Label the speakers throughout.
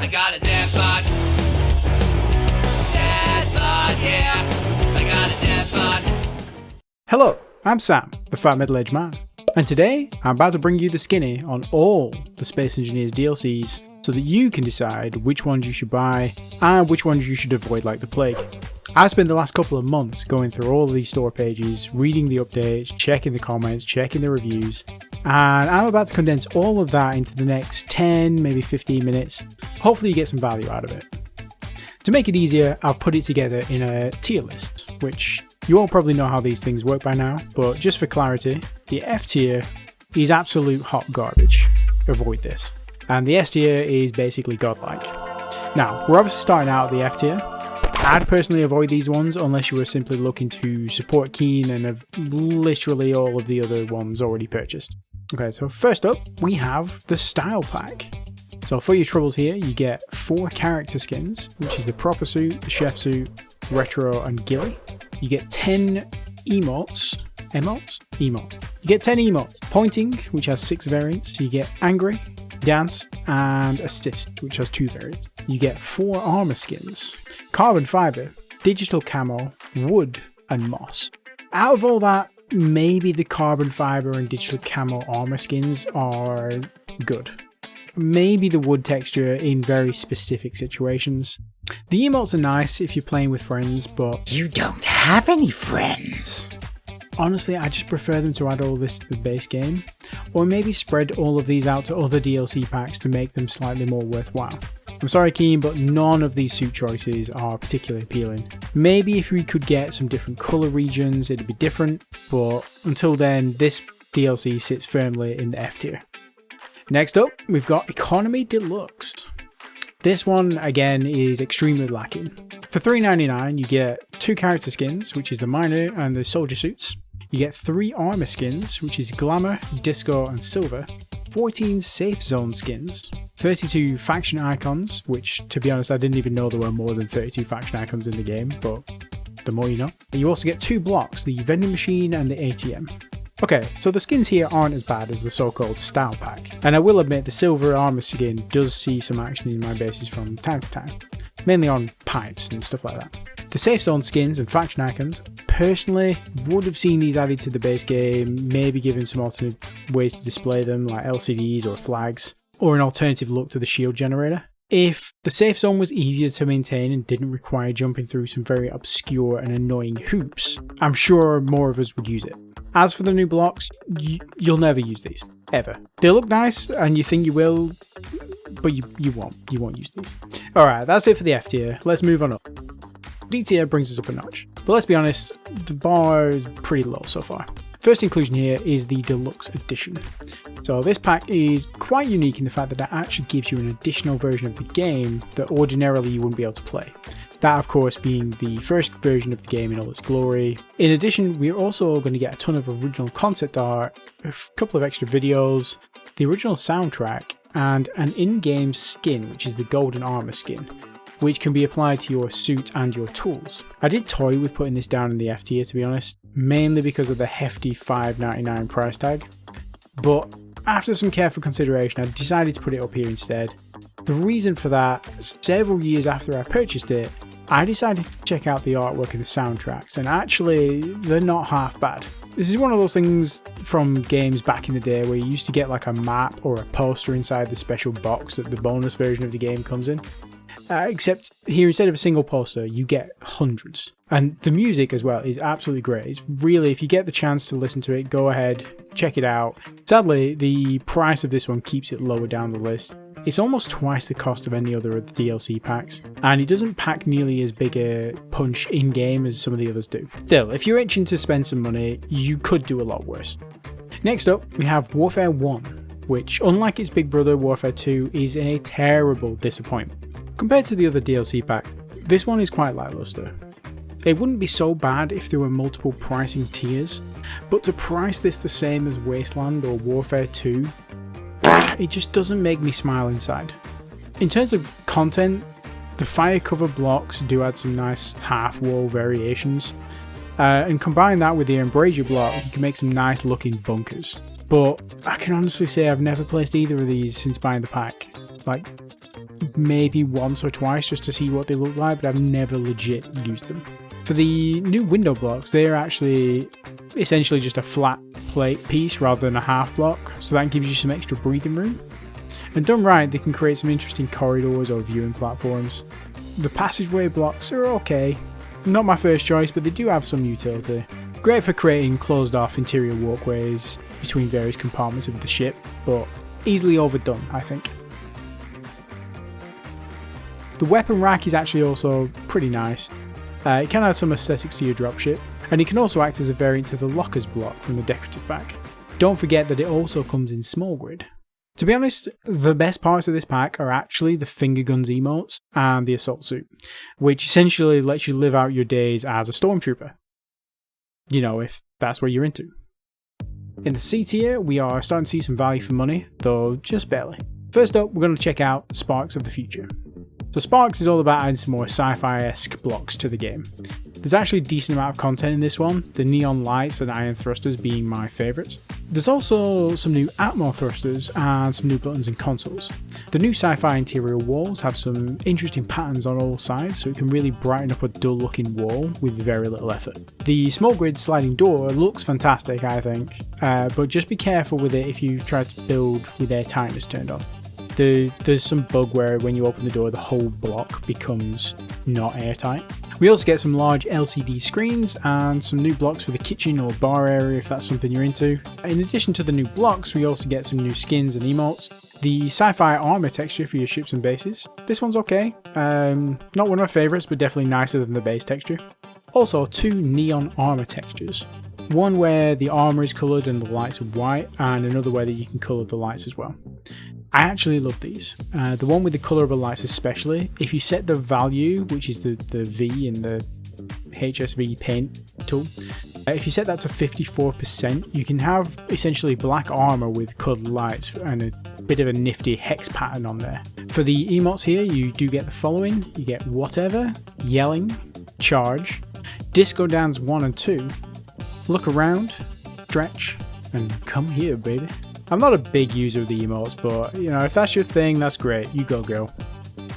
Speaker 1: I got a Dad-Bod. Dad-Bod, yeah. I got a Dad-Bod.
Speaker 2: Hello, I'm Sam, the fat middle-aged man. And today, I'm about to bring you the skinny on all the Space Engineers DLCs so that you can decide which ones you should buy and which ones you should avoid like the plague. I spent the last couple of months going through all of these store pages, reading the updates, checking the comments, checking the reviews, and I'm about to condense all of that into the next 10, maybe 15 minutes. Hopefully you get some value out of it. To make it easier, I've put it together in a tier list, which you all probably know how these things work by now, but just for clarity, the F tier is absolute hot garbage. Avoid this. And the S tier is basically godlike. Now, we're obviously starting out at the F tier. I'd personally avoid these ones unless you were simply looking to support Keen and have literally all of the other ones already purchased. Okay, so first up, we have the Style Pack. So for your troubles here, you get 4 character skins, which is the Proper Suit, the Chef Suit, Retro and Ghillie. You get 10 emotes. You get 10 emotes. Pointing, which has 6 variants. You get Angry, Dance, and Assist, which has 2 variants. You get 4 armor skins. Carbon Fiber, Digital Camo, Wood, and Moss. Out of all that, maybe the Carbon Fiber and Digital Camo armor skins are good. Maybe the wood texture in very specific situations. The emotes are nice if you're playing with friends, but you don't have any friends. Honestly, I just prefer them to add all this to the base game, or maybe spread all of these out to other DLC packs to make them slightly more worthwhile. I'm sorry Keen, but none of these suit choices are particularly appealing. Maybe if we could get some different colour regions it'd be different, but until then this DLC sits firmly in the F tier. Next up, we've got Economy Deluxe. This one, again, is extremely lacking. For $3.99, you get 2 character skins, which is the Miner and the Soldier suits. You get 3 armor skins, which is Glamour, Disco and Silver. 14 Safe Zone skins. 32 faction icons, which, to be honest, I didn't even know there were more than 32 faction icons in the game, but the more you know. You also get 2 blocks, the Vending Machine and the ATM. Okay, so the skins here aren't as bad as the so-called Style Pack, and I will admit the silver armor skin does see some action in my bases from time to time, mainly on pipes and stuff like that. The Safe Zone skins and faction icons, personally would have seen these added to the base game, maybe given some alternate ways to display them like LCDs or flags, or an alternative look to the shield generator. If the Safe Zone was easier to maintain and didn't require jumping through some very obscure and annoying hoops, I'm sure more of us would use it. As for the new blocks, you'll never use these, ever. They look nice and you think you will, but you won't use these. Alright, that's it for the F tier, let's move on up. D tier brings us up a notch, but let's be honest, the bar is pretty low so far. First inclusion here is the Deluxe Edition. So this pack is quite unique in the fact that it actually gives you an additional version of the game that ordinarily you wouldn't be able to play. That of course being the first version of the game in all its glory. In addition, we're also going to get a ton of original concept art, a couple of extra videos, the original soundtrack, and an in-game skin, which is the Golden Armor skin, which can be applied to your suit and your tools. I did toy with putting this down in the F tier, to be honest, mainly because of the hefty $5.99 price tag, but after some careful consideration I decided to put it up here instead. The reason for that, several years after I purchased it, I decided to check out the artwork and the soundtracks, and actually they're not half bad. This is one of those things from games back in the day where you used to get like a map or a poster inside the special box that the bonus version of the game comes in. Except here, instead of a single poster, you get hundreds. And the music as well is absolutely great. It's really, if you get the chance to listen to it, go ahead, check it out. Sadly, the price of this one keeps it lower down the list. It's almost twice the cost of any other of the DLC packs, and it doesn't pack nearly as big a punch in-game as some of the others do. Still, if you're itching to spend some money, you could do a lot worse. Next up, we have Warfare 1, which, unlike its big brother Warfare 2, is a terrible disappointment. Compared to the other DLC pack, this one is quite lackluster. It wouldn't be so bad if there were multiple pricing tiers, but to price this the same as Wasteland or Warfare 2, it just doesn't make me smile inside. In terms of content, the fire cover blocks do add some nice half-wall variations, and combine that with the embrasure block, you can make some nice looking bunkers. But I can honestly say I've never placed either of these since buying the pack. Like, maybe once or twice just to see what they look like, but I've never legit used them. For the new window blocks, they are actually essentially just a flat plate piece rather than a half block, so that gives you some extra breathing room. And done right, they can create some interesting corridors or viewing platforms. The passageway blocks are okay. Not my first choice, but they do have some utility. Great for creating closed off interior walkways between various compartments of the ship, but easily overdone, I think. The weapon rack is actually also pretty nice. It can add some aesthetics to your dropship, and it can also act as a variant to the lockers block from the decorative pack. Don't forget that it also comes in small grid. To be honest, the best parts of this pack are actually the finger guns emotes and the assault suit, which essentially lets you live out your days as a stormtrooper. You know, if that's what you're into. In the C tier, we are starting to see some value for money, though just barely. First up, we're going to check out Sparks of the Future. So Sparks is all about adding some more sci-fi-esque blocks to the game. There's actually a decent amount of content in this one, the neon lights and iron thrusters being my favourites. There's also some new Atmo thrusters and some new buttons and consoles. The new sci-fi interior walls have some interesting patterns on all sides, so it can really brighten up a dull looking wall with very little effort. The small grid sliding door looks fantastic, I think, but just be careful with it if you try to build with air tightness turned on. There's some bug where when you open the door the whole block becomes not airtight. We also get some large LCD screens and some new blocks for the kitchen or bar area if that's something you're into. In addition to the new blocks, we also get some new skins and emotes. The sci-fi armor texture for your ships and bases. This one's okay. Not one of my favourites, but definitely nicer than the base texture. Also, two neon armor textures. One where the armor is coloured and the lights are white, and another way that you can colour the lights as well. I actually love these. The one with the colourable lights especially. If you set the value, which is the V in the HSV paint tool, if you set that to 54%, you can have essentially black armour with coloured lights and a bit of a nifty hex pattern on there. For the emotes here, you do get the following. You get whatever, yelling, charge, disco dance 1 and 2, look around, stretch, and come here, baby. I'm not a big user of the emotes, but you know, if that's your thing, that's great. You go, girl.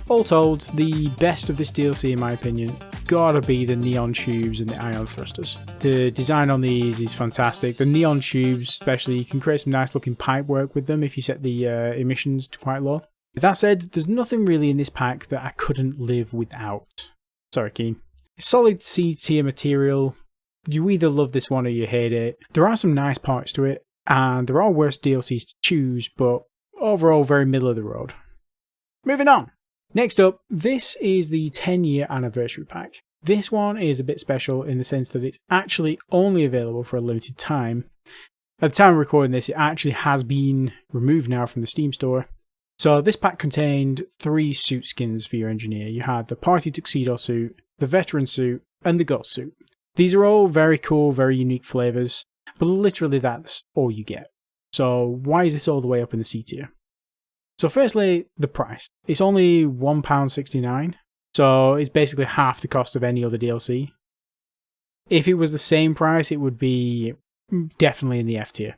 Speaker 2: All told, the best of this DLC in my opinion gotta be the neon tubes and the ion thrusters. The design on these is fantastic. The neon tubes especially, you can create some nice looking pipe work with them if you set the emissions to quite low. That said, there's nothing really in this pack that I couldn't live without. Sorry, Keen. Solid C tier material. You either love this one or you hate it. There are some nice parts to it, and there are worse DLCs to choose, but overall very middle of the road. Moving on. Next up, this is the 10-year anniversary pack. This one is a bit special in the sense that it's actually only available for a limited time. At the time of recording this, it actually has been removed now from the Steam store. So this pack contained 3 suit skins for your engineer. You had the party tuxedo suit, the veteran suit, and the ghost suit. These are all very cool, very unique flavours. But literally that's all you get. So why is this all the way up in the C tier? So firstly, the price. It's only £1.69, so it's basically half the cost of any other DLC. If it was the same price, it would be definitely in the F tier.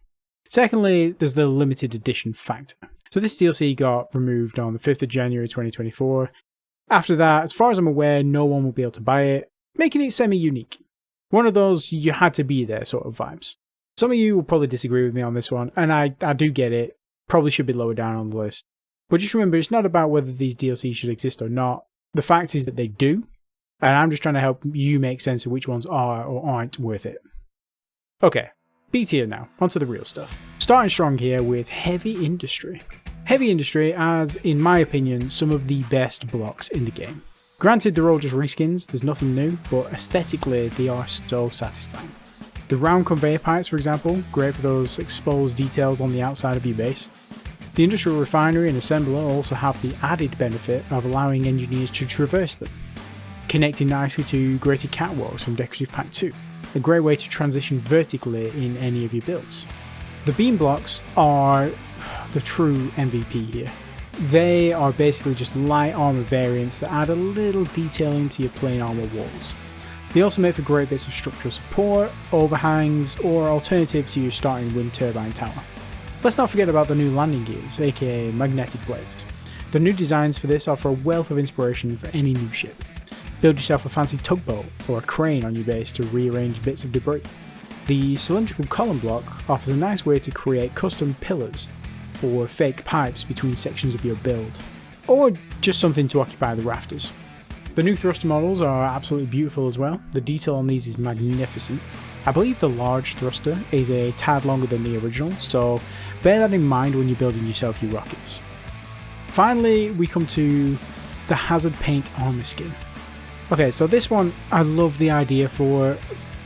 Speaker 2: Secondly, there's the limited edition factor. So this DLC got removed on the 5th of January 2024. After that, as far as I'm aware, no one will be able to buy it, making it semi-unique. One of those you had to be there sort of vibes. Some of you will probably disagree with me on this one, and I do get it. Probably should be lower down on the list. But just remember, it's not about whether these DLCs should exist or not. The fact is that they do, and I'm just trying to help you make sense of which ones are or aren't worth it. Okay, B tier now, onto the real stuff. Starting strong here with Heavy Industry. Heavy Industry adds, in my opinion, some of the best blocks in the game. Granted, they're all just reskins, there's nothing new, but aesthetically they are so satisfying. The round conveyor pipes, for example, great for those exposed details on the outside of your base. The industrial refinery and assembler also have the added benefit of allowing engineers to traverse them, connecting nicely to grated catwalks from Decorative Pack 2, a great way to transition vertically in any of your builds. The beam blocks are the true MVP here. They are basically just light armor variants that add a little detailing to your plain armor walls. They also make for great bits of structural support, overhangs, or alternative to your starting wind turbine tower. Let's not forget about the new landing gears, aka magnetic blades. The new designs for this offer a wealth of inspiration for any new ship. Build yourself a fancy tugboat or a crane on your base to rearrange bits of debris. The cylindrical column block offers a nice way to create custom pillars or fake pipes between sections of your build, or just something to occupy the rafters. The new thruster models are absolutely beautiful as well. The detail on these is magnificent. I believe the large thruster is a tad longer than the original, so bear that in mind when you're building yourself your rockets. Finally, we come to the Hazard Paint armor skin. Okay, so this one I love the idea for,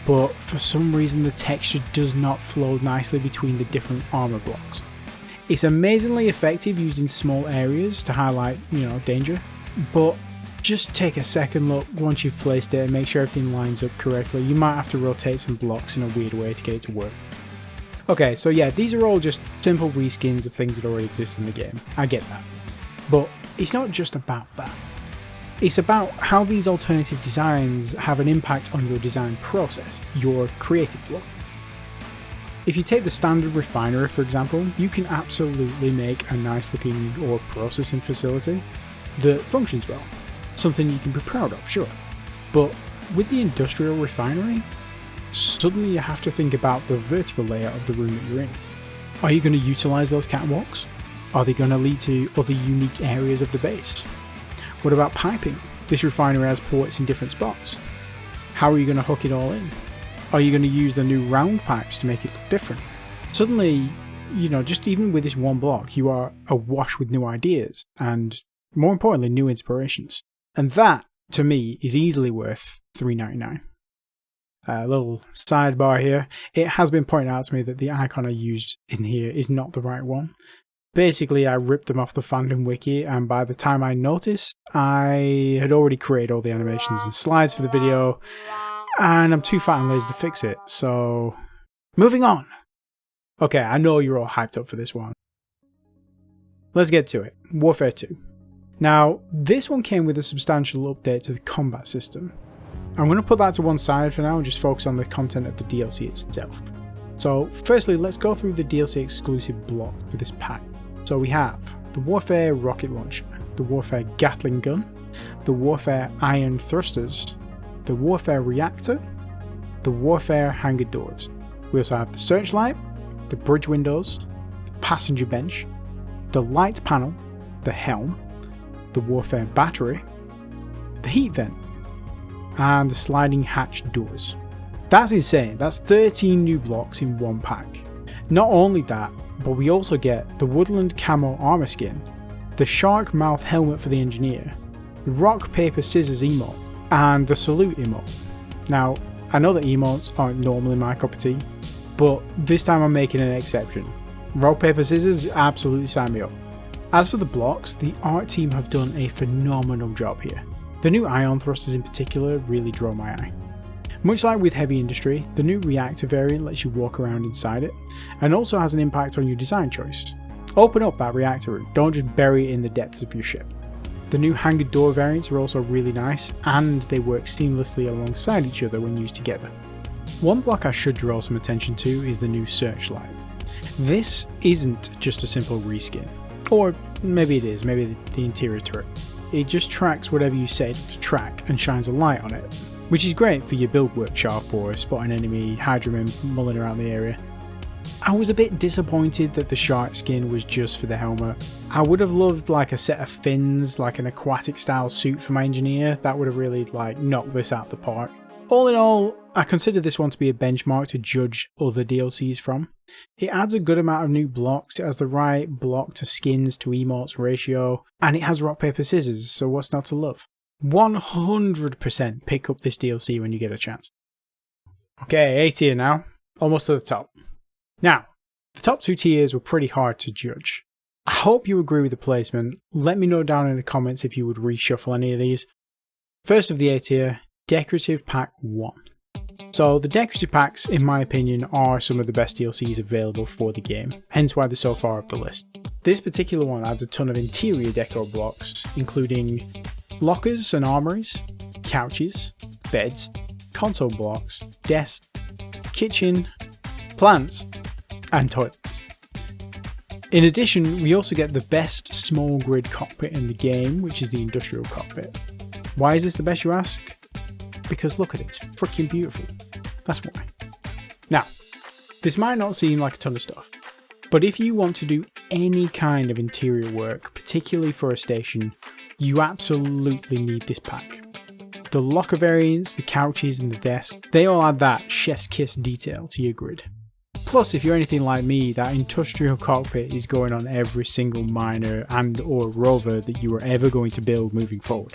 Speaker 2: but for some reason the texture does not flow nicely between the different armor blocks. It's amazingly effective used in small areas to highlight, danger, but just take a second look once you've placed it and make sure everything lines up correctly. You might have to rotate some blocks in a weird way to get it to work. Okay, so yeah, these are all just simple reskins of things that already exist in the game. I get that. But it's not just about that. It's about how these alternative designs have an impact on your design process, your creative flow. If you take the standard refinery, for example, you can absolutely make a nice looking ore processing facility that functions well. Something you can be proud of, sure. But with the industrial refinery, suddenly you have to think about the vertical layout of the room that you're in. Are you going to utilise those catwalks? Are they going to lead to other unique areas of the base? What about piping? This refinery has ports in different spots. How are you going to hook it all in? Are you going to use the new round pipes to make it look different? Suddenly, just even with this one block, you are awash with new ideas and, more importantly, new inspirations. And that, to me, is easily worth $3.99. A little sidebar here. It has been pointed out to me that the icon I used in here is not the right one. Basically, I ripped them off the fandom wiki, and by the time I noticed, I had already created all the animations and slides for the video, and I'm too fat and lazy to fix it, so moving on. Okay, I know you're all hyped up for this one. Let's get to it. Warfare 2. Now, this one came with a substantial update to the combat system. I'm going to put that to one side for now and just focus on the content of the DLC itself. So, firstly, let's go through the DLC exclusive block for this pack. So we have the Warfare Rocket Launcher, the Warfare Gatling Gun, the Warfare Iron Thrusters, the Warfare Reactor, the Warfare Hangar Doors. We also have the Searchlight, the Bridge Windows, the Passenger Bench, the Light Panel, the Helm, the Warfare Battery, the Heat Vent, and the Sliding Hatch Doors. That's insane. That's 13 new blocks in one pack. Not only that, but we also get the Woodland Camo Armor Skin, the Shark Mouth Helmet for the Engineer, the Rock Paper Scissors emote, and the Salute emote. Now, I know that emotes aren't normally my cup of tea, but this time I'm making an exception. Rock Paper Scissors, absolutely sign me up. As for the blocks, the art team have done a phenomenal job here. The new ion thrusters in particular really draw my eye. Much like with Heavy Industry, the new reactor variant lets you walk around inside it, and also has an impact on your design choice. Open up that reactor room, don't just bury it in the depths of your ship. The new hangar door variants are also really nice, and they work seamlessly alongside each other when used together. One block I should draw some attention to is the new Searchlight. This isn't just a simple reskin, or maybe it is, maybe the interior turret. It just tracks whatever you set it to track and shines a light on it, which is great for your build workshop or spotting enemy Hydromen mulling around the area. I was a bit disappointed that the shark skin was just for the helmet. I would have loved like a set of fins, like an aquatic style suit for my engineer. That would have really knocked this out the park. All in all, I consider this one to be a benchmark to judge other DLCs from. It adds a good amount of new blocks, it has the right block to skins to emotes ratio, and it has rock paper scissors, so what's not to love? 100% pick up this DLC when you get a chance. Okay, A tier now, almost to the top. Now, the top two tiers were pretty hard to judge. I hope you agree with the placement. Let me know down in the comments if you would reshuffle any of these. First of the A tier, Decorative Pack 1. So the Decorative Packs, in my opinion, are some of the best DLCs available for the game, hence why they're so far up the list. This particular one adds a ton of interior decor blocks, including lockers and armories, couches, beds, console blocks, desks, kitchen, plants, and toilets. In addition, we also get the best small grid cockpit in the game, which is the industrial cockpit. Why is this the best, you ask? Because look at it, it's freaking beautiful. That's why. Now, this might not seem like a ton of stuff, but if you want to do any kind of interior work, particularly for a station, you absolutely need this pack. The locker variants, the couches and the desk, they all add that chef's kiss detail to your grid. Plus, if you're anything like me, that industrial cockpit is going on every single miner and or rover that you are ever going to build moving forward.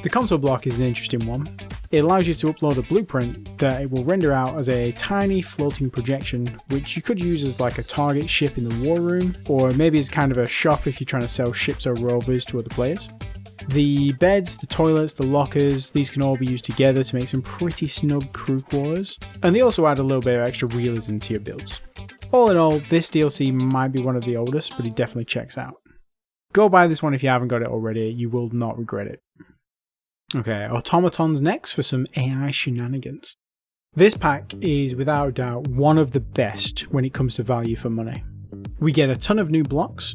Speaker 2: The console block is an interesting one. It allows you to upload a blueprint that it will render out as a tiny floating projection, which you could use as like a target ship in the war room, or maybe as kind of a shop if you're trying to sell ships or rovers to other players. The beds, the toilets, the lockers, these can all be used together to make some pretty snug crew quarters, and they also add a little bit of extra realism to your builds. All in all, this DLC might be one of the oldest, but it definitely checks out. Go buy this one if you haven't got it already, you will not regret it. Okay, automatons next for some AI shenanigans. This pack is without a doubt one of the best when it comes to value for money. We get a ton of new blocks,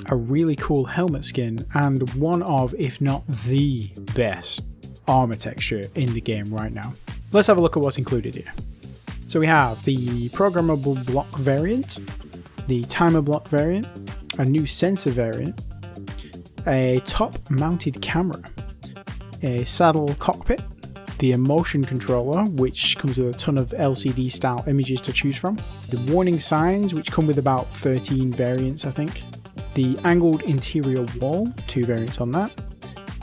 Speaker 2: a really cool helmet skin, and one of, if not the best, armor texture in the game right now. Let's have a look at what's included here. So we have the programmable block variant, the timer block variant, a new sensor variant, a top mounted camera, a saddle cockpit, the emotion controller, which comes with a ton of LCD style images to choose from, the warning signs, which come with about 13 variants I think, the angled interior wall, 2 variants on that,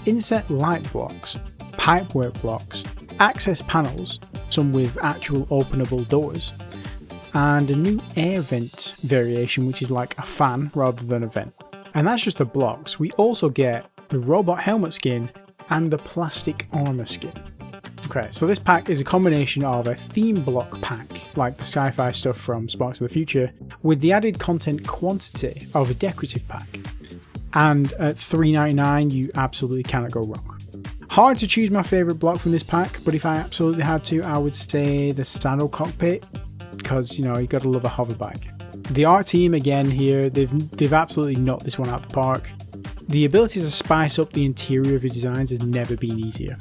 Speaker 2: inset light blocks, pipework blocks, access panels, some with actual openable doors, and a new air vent variation which is like a fan rather than a vent. And that's just the blocks. We also get the robot helmet skin and the plastic armor skin. Okay, so this pack is a combination of a theme block pack, like the sci-fi stuff from Sparks of the Future, with the added content quantity of a decorative pack. And at $3.99, you absolutely cannot go wrong. Hard to choose my favourite block from this pack, but if I absolutely had to, I would say the saddle cockpit, because, you know, you gotta love a hover bike. The art team, again here, they've absolutely knocked this one out of the park. The ability to spice up the interior of your designs has never been easier.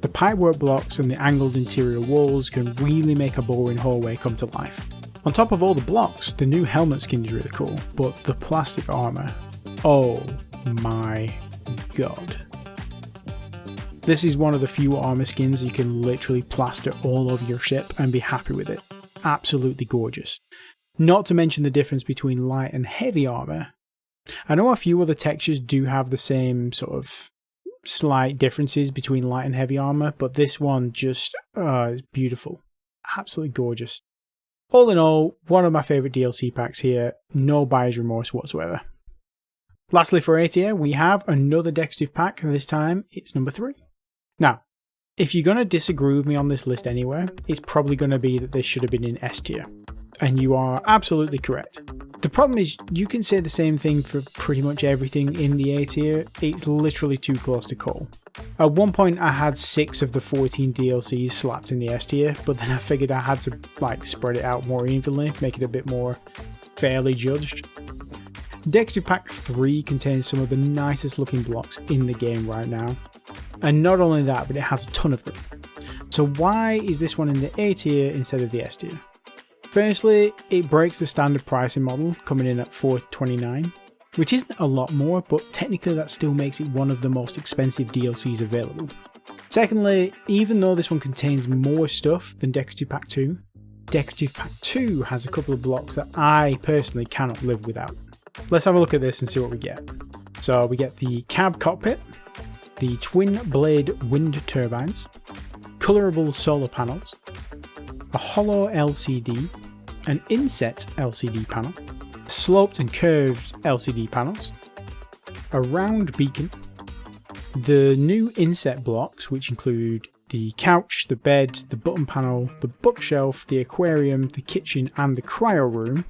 Speaker 2: The pipework blocks and the angled interior walls can really make a boring hallway come to life. On top of all the blocks, the new helmet skin is really cool, but the plastic armor, oh my god. This is one of the few armor skins you can literally plaster all over your ship and be happy with it. Absolutely gorgeous. Not to mention the difference between light and heavy armor. I know a few other textures do have the same sort of slight differences between light and heavy armor, but this one just is beautiful. Absolutely gorgeous. All in all, one of my favourite DLC packs here, no buyer's remorse whatsoever. Lastly for A tier, we have another decorative pack, and this time it's number 3. Now, if you're going to disagree with me on this list anywhere, it's probably going to be that this should have been in S tier. And you are absolutely correct. The problem is, you can say the same thing for pretty much everything in the A tier, it's literally too close to call. At one point I had 6 of the 14 DLCs slapped in the S tier, but then I figured I had to spread it out more evenly, make it a bit more fairly judged. Decorative Pack 3 contains some of the nicest looking blocks in the game right now. And not only that, but it has a ton of them. So why is this one in the A tier instead of the S tier? Firstly, it breaks the standard pricing model, coming in at $4.29, which isn't a lot more, but technically that still makes it one of the most expensive DLCs available. Secondly, even though this one contains more stuff than Decorative Pack 2, Decorative Pack 2 has a couple of blocks that I personally cannot live without. Let's have a look at this and see what we get. So we get the cab cockpit, the twin blade wind turbines, colourable solar panels, a hollow LCD, an inset LCD panel, sloped and curved LCD panels, a round beacon, the new inset blocks which include the couch, the bed, the button panel, the bookshelf, the aquarium, the kitchen and the cryo room.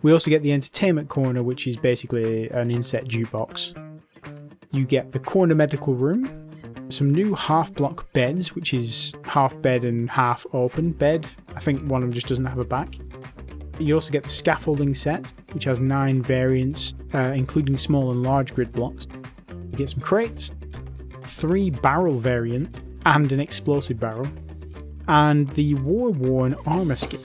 Speaker 2: We also get the entertainment corner, which is basically an inset jukebox. You get the corner medical room, some new half block beds, which is half bed and half open bed. I think one of them just doesn't have a back. You also get the scaffolding set, which has 9 variants, including small and large grid blocks. You get some crates, 3 barrel variants, and an explosive barrel, and the war-worn armor skin.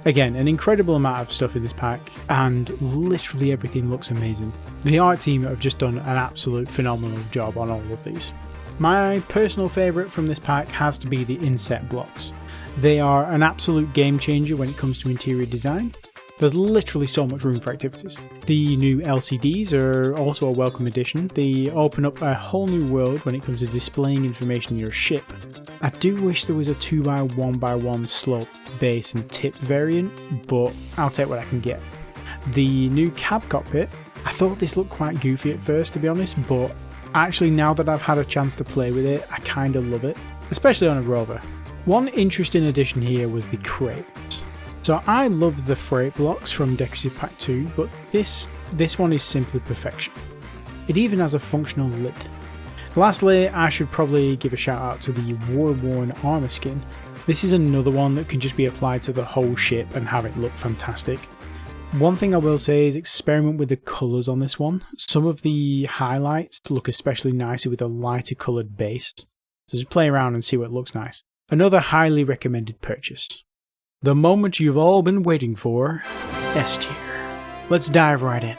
Speaker 2: Again, an incredible amount of stuff in this pack, and literally everything looks amazing. The art team have just done an absolute phenomenal job on all of these. My personal favourite from this pack has to be the inset blocks. They are an absolute game changer when it comes to interior design. There's literally so much room for activities. The new LCDs are also a welcome addition. They open up a whole new world when it comes to displaying information in your ship. I do wish there was a 2x1x1 slope, base and tip variant, but I'll take what I can get. The new cab cockpit, I thought this looked quite goofy at first to be honest, but actually now that I've had a chance to play with it, I kind of love it, especially on a rover. One interesting addition here was the crates. So I love the freight blocks from Decorative Pack 2, but this one is simply perfection. It even has a functional lid. Lastly, I should probably give a shout out to the war-worn armor skin. This is another one that can just be applied to the whole ship and have it look fantastic. One thing I will say is experiment with the colours on this one. Some of the highlights look especially nicer with a lighter coloured base. So just play around and see what looks nice. Another highly recommended purchase. The moment you've all been waiting for, S tier. Let's dive right in.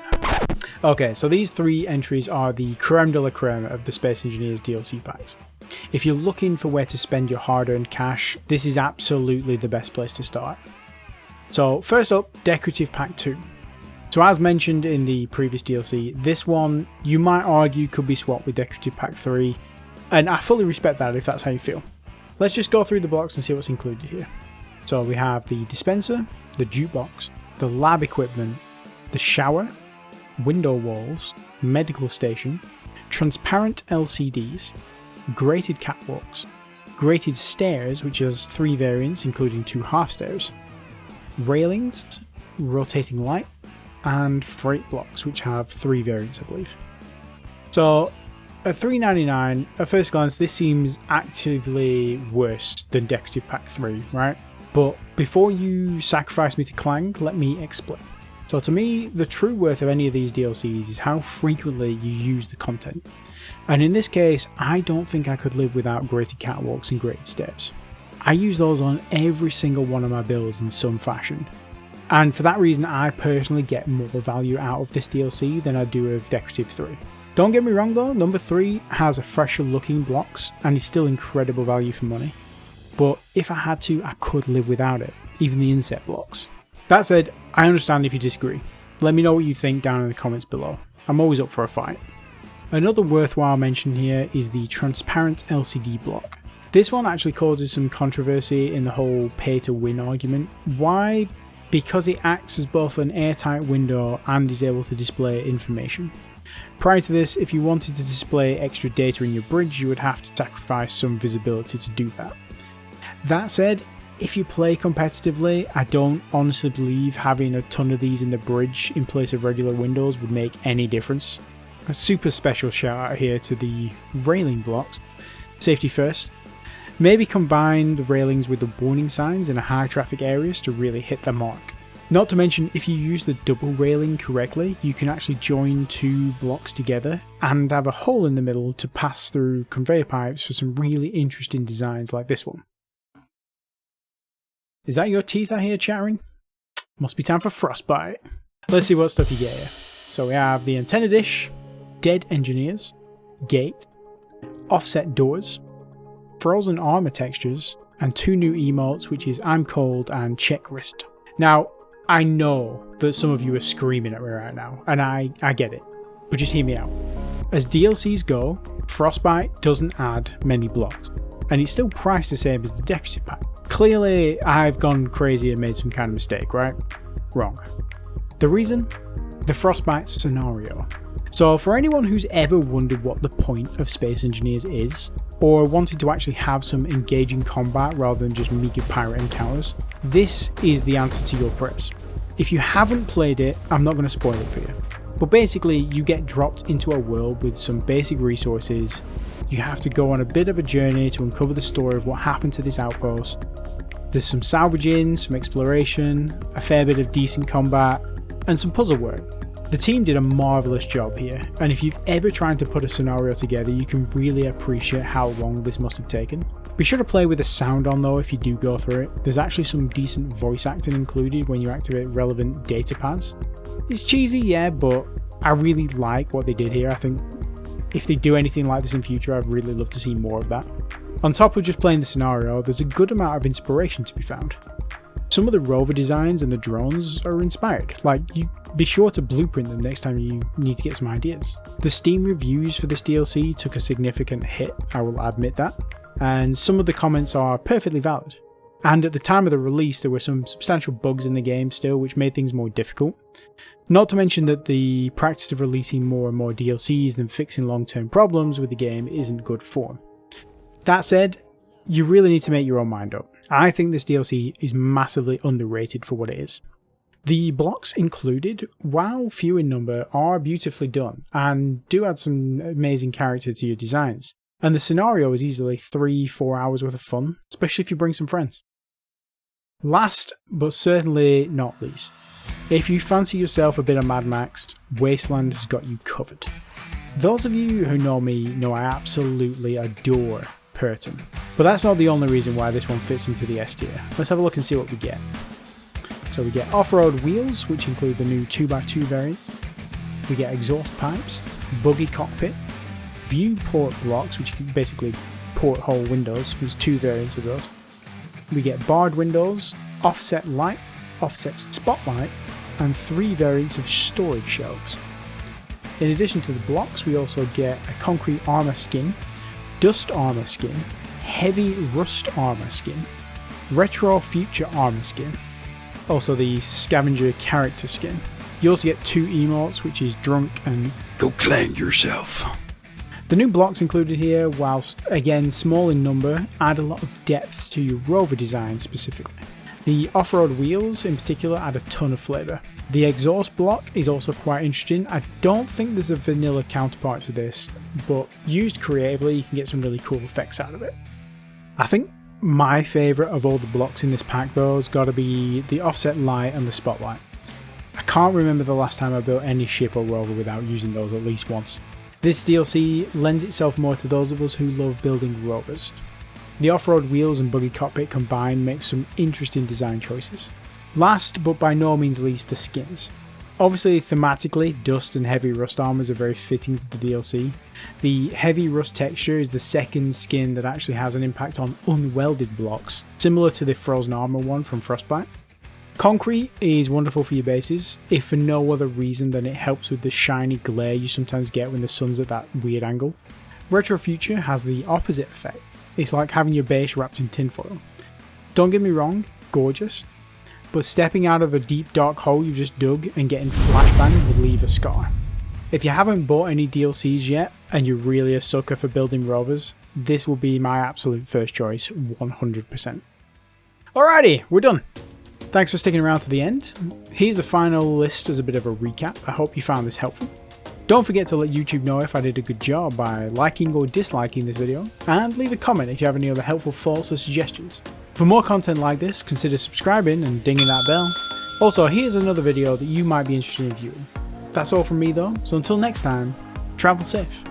Speaker 2: Okay, so these 3 entries are the creme de la creme of the Space Engineers DLC packs. If you're looking for where to spend your hard-earned cash, this is absolutely the best place to start. So first up, Decorative Pack 2. So as mentioned in the previous DLC, this one you might argue could be swapped with Decorative Pack 3, and I fully respect that if that's how you feel. Let's just go through the blocks and see what's included here. So we have the dispenser, the jukebox, the lab equipment, the shower, window walls, medical station, transparent LCDs, grated catwalks, grated stairs, which has 3 variants including 2 half stairs, railings, rotating light, and freight blocks, which have 3 variants I believe. So at $3.99, at first glance this seems actively worse than Decorative Pack 3, right? But before you sacrifice me to Clang, let me explain. So to me, the true worth of any of these DLCs is how frequently you use the content. And in this case, I don't think I could live without grated catwalks and grated stairs. I use those on every single one of my builds in some fashion. And for that reason, I personally get more value out of this DLC than I do of Decorative 3. Don't get me wrong though, number 3 has a fresher looking blocks and is still incredible value for money. But if I had to, I could live without it, even the inset blocks. That said, I understand if you disagree. Let me know what you think down in the comments below. I'm always up for a fight. Another worthwhile mention here is the transparent LCD block. This one actually causes some controversy in the whole pay to win argument. Why? Because it acts as both an airtight window and is able to display information. Prior to this, if you wanted to display extra data in your bridge, you would have to sacrifice some visibility to do that. That said, if you play competitively, I don't honestly believe having a ton of these in the bridge in place of regular windows would make any difference. A super special shout out here to the railing blocks. Safety first. Maybe combine the railings with the warning signs in high traffic areas to really hit the mark. Not to mention, if you use the double railing correctly, you can actually join 2 blocks together and have a hole in the middle to pass through conveyor pipes for some really interesting designs like this one. Is that your teeth I hear chattering? Must be time for frostbite. Let's see what stuff you get here. So we have the antenna dish, dead engineers, gate, offset doors, frozen armor textures, and 2 new emotes, which is I'm cold and Czech wrist. Now, I know that some of you are screaming at me right now, and I get it, but just hear me out. As DLCs go, Frostbite doesn't add many blocks, and it's still priced the same as the Decorative Pack. Clearly, I've gone crazy and made some kind of mistake, right? Wrong. The reason? The Frostbite scenario. So for anyone who's ever wondered what the point of Space Engineers is, or wanted to actually have some engaging combat rather than just meager pirate encounters, this is the answer to your prayers. If you haven't played it, I'm not going to spoil it for you. But basically, you get dropped into a world with some basic resources. You have to go on a bit of a journey to uncover the story of what happened to this outpost. There's some salvaging, some exploration, a fair bit of decent combat, and some puzzle work. The team did a marvellous job here, and if you've ever tried to put a scenario together, you can really appreciate how long this must have taken. Be sure to play with the sound on though if you do go through it. There's actually some decent voice acting included when you activate relevant data pads. It's cheesy, yeah, but I really like what they did here. I think if they do anything like this in future, I'd really love to see more of that. On top of just playing the scenario, there's a good amount of inspiration to be found. Some of the rover designs and the drones are inspired, like you be sure to blueprint them next time you need to get some ideas. The Steam reviews for this DLC took a significant hit, I will admit that, and some of the comments are perfectly valid. And at the time of the release there were some substantial bugs in the game still which made things more difficult. Not to mention that the practice of releasing more and more DLCs than fixing long-term problems with the game isn't good form. That said, you really need to make your own mind up. I think this DLC is massively underrated for what it is. The blocks included, while few in number, are beautifully done and do add some amazing character to your designs. And the scenario is easily 3-4 hours worth of fun, especially if you bring some friends. Last, but certainly not least, if you fancy yourself a bit of Mad Max, Wasteland has got you covered. Those of you who know me know I absolutely adore Purton, but that's not the only reason why this one fits into the S tier. Let's have a look and see what we get. So we get off-road wheels, which include the new 2x2 variants. We get exhaust pipes, buggy cockpit, viewport blocks, which can basically porthole windows. There's 2 variants of those. We get barred windows, offset light, offset spotlight, and 3 variants of storage shelves. In addition to the blocks, we also get a concrete armor skin, dust armor skin, heavy rust armor skin, retro future armor skin, also the scavenger character skin. You also get 2 emotes, which is drunk and go clang yourself. The new blocks included here, whilst again small in number, add a lot of depth to your rover design specifically. The off-road wheels in particular add a ton of flavour. The exhaust block is also quite interesting. I don't think there's a vanilla counterpart to this, but used creatively you can get some really cool effects out of it. I think my favourite of all the blocks in this pack though has got to be the offset light and the spotlight. I can't remember the last time I built any ship or rover without using those at least once. This DLC lends itself more to those of us who love building rovers. The off-road wheels and buggy cockpit combined make some interesting design choices. Last but by no means least, the skins. Obviously thematically, dust and heavy rust armors are very fitting to the DLC. The heavy rust texture is the second skin that actually has an impact on unwelded blocks, similar to the frozen armor one from Frostbite. Concrete is wonderful for your bases, if for no other reason than it helps with the shiny glare you sometimes get when the sun's at that weird angle. Retro Future has the opposite effect. It's like having your base wrapped in tinfoil. Don't get me wrong, gorgeous, but stepping out of a deep dark hole you've just dug and getting flashbanged will leave a scar. If you haven't bought any DLCs yet and you're really a sucker for building rovers, this will be my absolute first choice, 100%. Alrighty, we're done. Thanks for sticking around to the end. Here's the final list as a bit of a recap. I hope you found this helpful. Don't forget to let YouTube know if I did a good job by liking or disliking this video, and leave a comment if you have any other helpful thoughts or suggestions. For more content like this, consider subscribing and dinging that bell. Also, here's another video that you might be interested in viewing. That's all from me though, so until next time, travel safe.